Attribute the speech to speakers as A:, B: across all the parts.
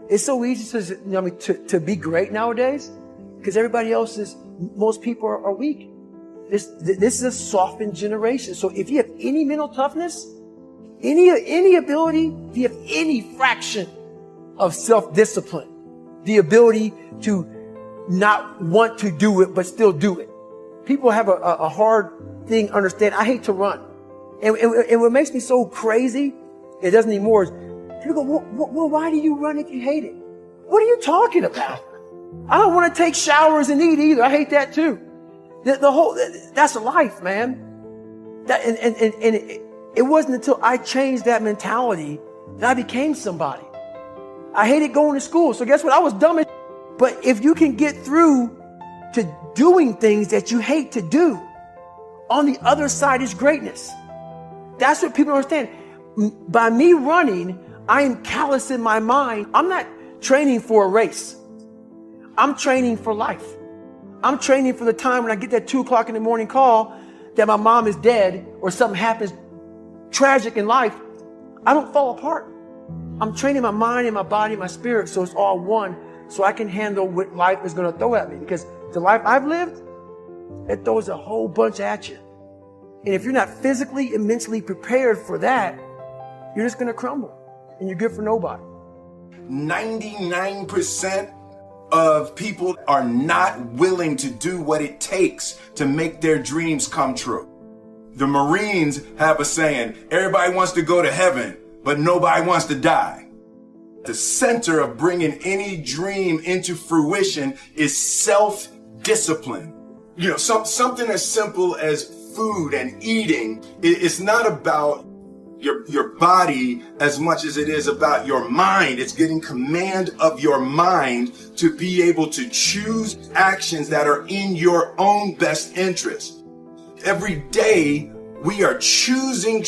A: It's so easy to be great nowadays because most people are weak. This is a softened generation. So if you have any mental toughness, any ability, if you have any fraction of self-discipline, the ability to not want to do it but still do it. People have a hard thing understand. I hate to run. And what makes me so crazy, it doesn't anymore, is people go, well, why do you run if you hate it? What are you talking about? I don't want to take showers and eat either. I hate that too. That's life, man. It wasn't until I changed that mentality that I became somebody. I hated going to school. So guess what? I was dumb as shit. But if you can get through to doing things that you hate to do, on the other side is greatness. That's what people understand. By me running, I am callous in my mind. I'm not training for a race. I'm training for life. I'm training for the time when I get that 2:00 in the morning call that my mom is dead or something happens tragic in life. I don't fall apart. I'm training my mind and my body and my spirit so it's all one, so I can handle what life is going to throw at me. Because the life I've lived, it throws a whole bunch at you. And if you're not physically and mentally prepared for that, you're just going to crumble and you're good for nobody.
B: 99% of people are not willing to do what it takes to make their dreams come true. The Marines have a saying, everybody wants to go to heaven, but nobody wants to die. The center of bringing any dream into fruition is self-discipline. You know, something as simple as food and eating. It's not about your body as much as it is about your mind. It's getting command of your mind to be able to choose actions that are in your own best interest. Every day we are choosing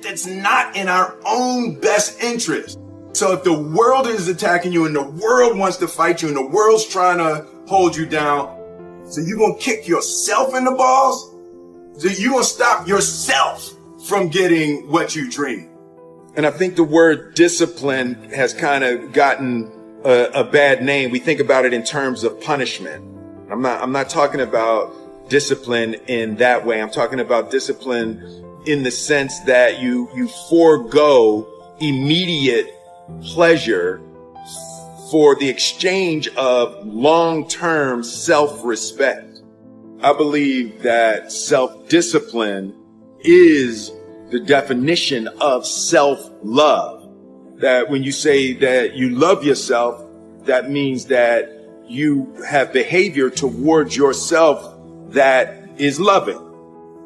B: that's not in our own best interest. So if the world is attacking you and the world wants to fight you and the world's trying to hold you down, so you're going to kick yourself in the balls? So you're going to stop yourself from getting what you dream. And I think the word discipline has kind of gotten a bad name. We think about it in terms of punishment. I'm not talking about discipline in that way. I'm talking about discipline in the sense that you forego immediate pleasure for the exchange of long-term self-respect. I believe that self-discipline is the definition of self-love. That when you say that you love yourself, that means that you have behavior towards yourself that is loving.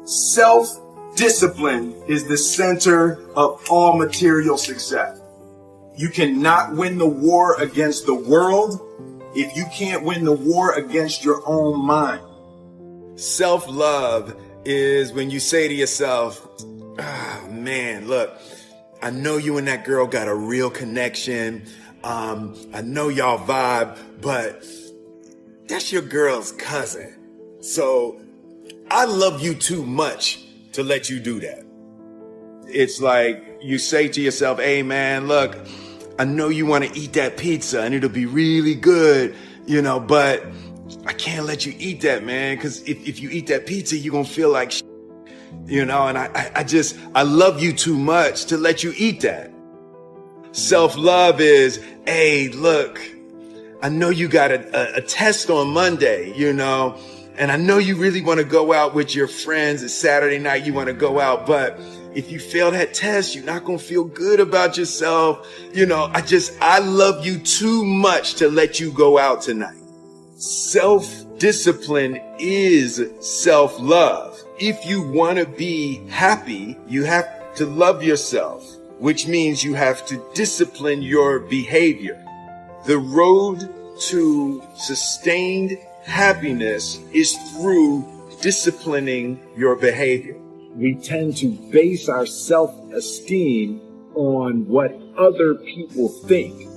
B: Self-discipline is the center of all material success. You cannot win the war against the world if you can't win the war against your own mind. Self-love is when you say to yourself, oh, man, look, I know you and that girl got a real connection. I know y'all vibe, but that's your girl's cousin. So I love you too much to let you do that. It's like you say to yourself, hey, man, look, I know you want to eat that pizza and it'll be really good, you know, but I can't let you eat that, man, because if you eat that pizza, you're going to feel like shit, you know, and I love you too much to let you eat that. Self-love is, hey, look, I know you got a test on Monday, you know, and I know you really want to go out with your friends. It's Saturday night, you want to go out, but if you fail that test, you're not going to feel good about yourself. You know, I love you too much to let you go out tonight. Self-discipline is self-love. If you want to be happy, you have to love yourself, which means you have to discipline your behavior. The road to sustained happiness is through disciplining your behavior.
C: We tend to base our self-esteem on what other people think.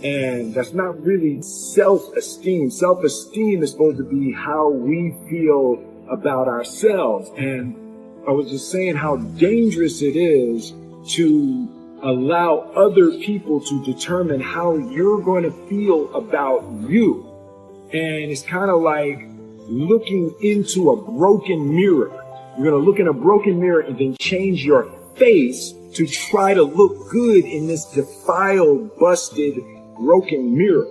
C: And that's not really self-esteem. Self-esteem is supposed to be how we feel about ourselves. And I was just saying how dangerous it is to allow other people to determine how you're going to feel about you. And it's kind of like looking into a broken mirror. You're going to look in a broken mirror and then change your face to try to look good in this defiled, busted, broken mirror.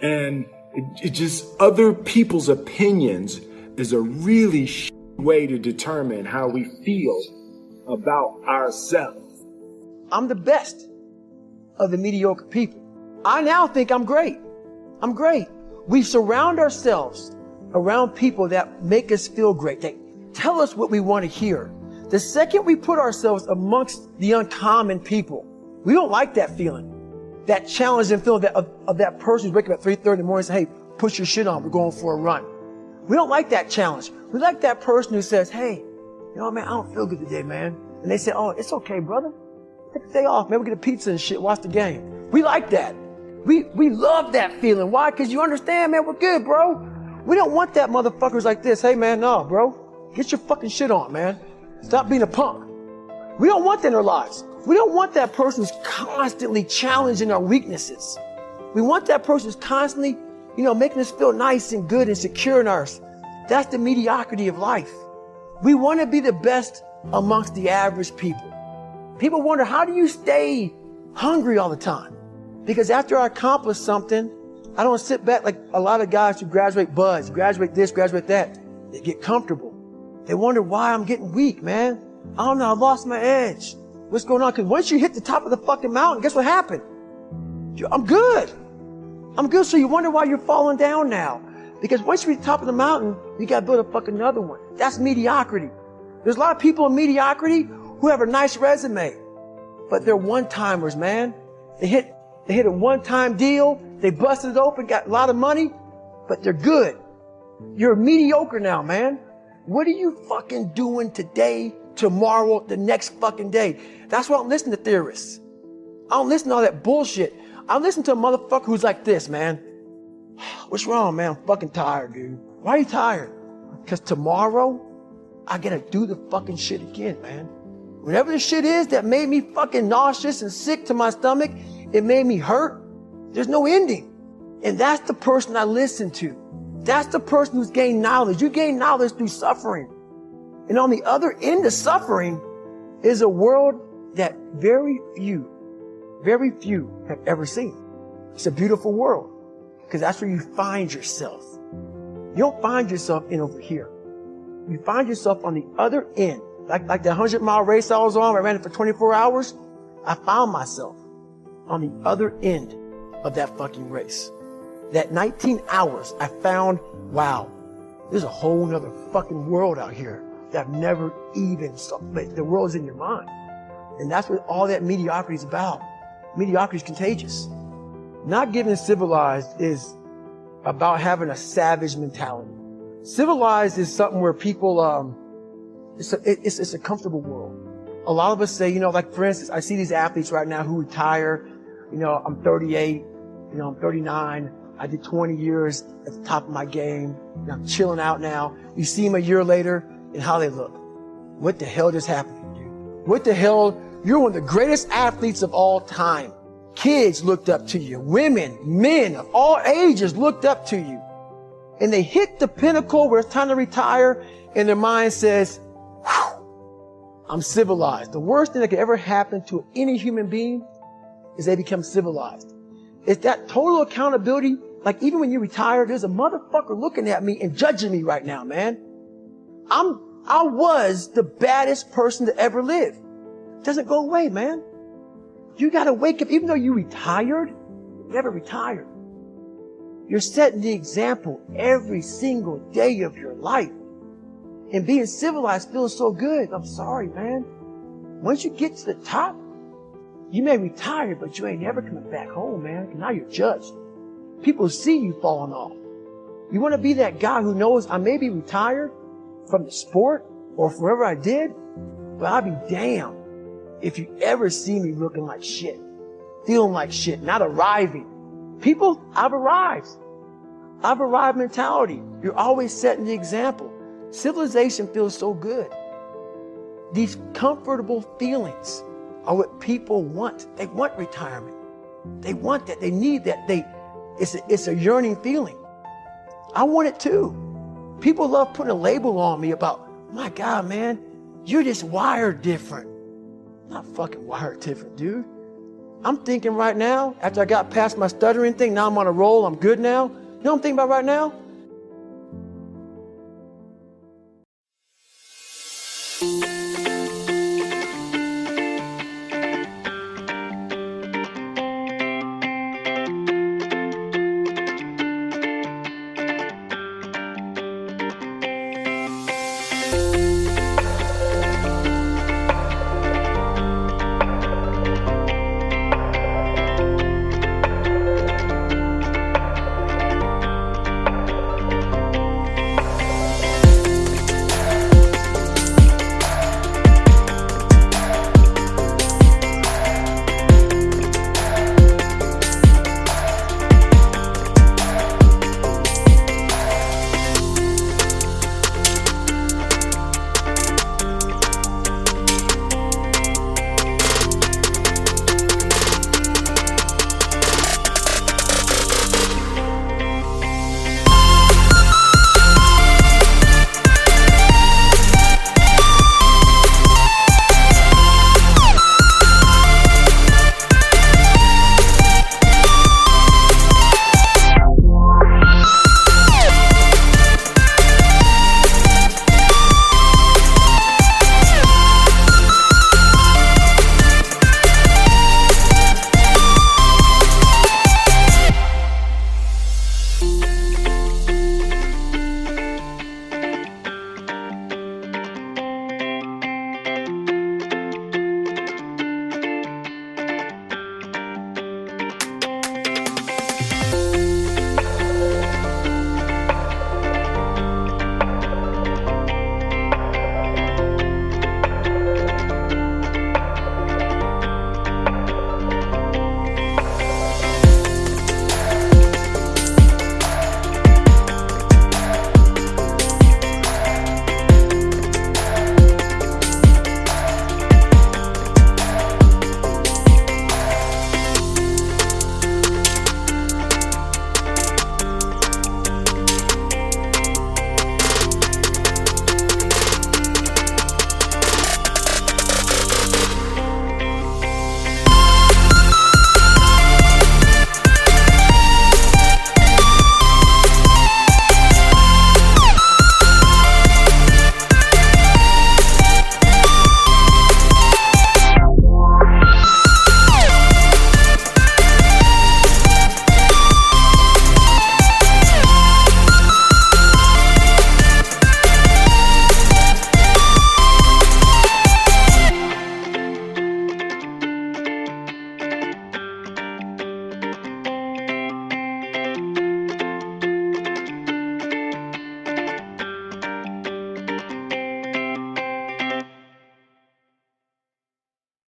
C: And it just, other people's opinions is a really way to determine how we feel about ourselves.
A: I'm the best of the mediocre people. I now think I'm great. I'm great. We surround ourselves around people that make us feel great. They tell us what we want to hear. The second we put ourselves amongst the uncommon people, we don't like that feeling. That challenging feeling of that person who's waking up at 3:30 in the morning and say, hey, put your shit on, we're going for a run. We don't like that challenge. We like that person who says, hey, you know what, man, I don't feel good today, man. And they say, oh, it's okay, brother. Take the day off, man. We'll get a pizza and shit, watch the game. We like that. We love that feeling. Why? Because you understand, man, we're good, bro. We don't want that motherfuckers like this. Hey, man, no, bro. Get your fucking shit on, man. Stop being a punk. We don't want that in our lives. We don't want that person who's constantly challenging our weaknesses. We want that person who's constantly, making us feel nice and good and secure in ours. That's the mediocrity of life. We want to be the best amongst the average people. People wonder, how do you stay hungry all the time? Because after I accomplish something, I don't sit back like a lot of guys who graduate buds, graduate this, graduate that. They get comfortable. They wonder why I'm getting weak, man. I don't know, I lost my edge. What's going on? Because once you hit the top of the fucking mountain, guess what happened? I'm good. I'm good. So you wonder why you're falling down now. Because once you reach the top of the mountain, you got to build a fucking another one. That's mediocrity. There's a lot of people in mediocrity who have a nice resume, but they're one-timers, man. They hit a one-time deal. They busted it open, got a lot of money, but they're good. You're mediocre now, man. What are you fucking doing today, tomorrow, the next fucking day? That's why I'm listening to theorists. I don't listen to all that bullshit. I listen to a motherfucker who's like this, man. What's wrong, man? I'm fucking tired, dude. Why are you tired? Because tomorrow, I gotta do the fucking shit again, man. Whatever the shit is that made me fucking nauseous and sick to my stomach, it made me hurt. There's no ending. And that's the person I listen to. That's the person who's gained knowledge. You gain knowledge through suffering. And on the other end of suffering is a world that very few have ever seen. It's a beautiful world because that's where you find yourself. You don't find yourself in over here. You find yourself on the other end. Like the 100-mile race I was on, I ran it for 24 hours. I found myself on the other end of that fucking race. That 19 hours, I found, wow, there's a whole nother fucking world out here that I've never even saw. But the world's in your mind. And that's what all that mediocrity is about. Mediocrity is contagious. Not getting civilized is about having a savage mentality. Civilized is something where people, it's a comfortable world. A lot of us say, like for instance, I see these athletes right now who retire. I'm 38, I'm 39. I did 20 years at the top of my game. I'm chilling out now. You see them a year later and how they look. What the hell just happened to you? What the hell? You're one of the greatest athletes of all time. Kids looked up to you. Women, men of all ages looked up to you. And they hit the pinnacle where it's time to retire and their mind says, whew, I'm civilized. The worst thing that could ever happen to any human being is they become civilized. It's that total accountability. Like even when you retire, there's a motherfucker looking at me and judging me right now, man. I was the baddest person to ever live. It doesn't go away, man. You gotta wake up, even though you retired, you never retired. You're setting the example every single day of your life. And being civilized feels so good. I'm sorry, man. Once you get to the top, you may retire, but you ain't never coming back home, man. Now you're judged. People see you falling off. You want to be that guy who knows I may be retired from the sport or wherever I did, but I'll be damned if you ever see me looking like shit, feeling like shit, not arriving. People, I've arrived. I've arrived mentality. You're always setting the example. Civilization feels so good. These comfortable feelings are what people want. They want retirement. They want that. They need that. It's a yearning feeling. I want it too. People love putting a label on me about, my God, man, you're just wired different. I'm not fucking wired different, dude. I'm thinking right now, after I got past my stuttering thing, now I'm on a roll, I'm good now. You know what I'm thinking about right now?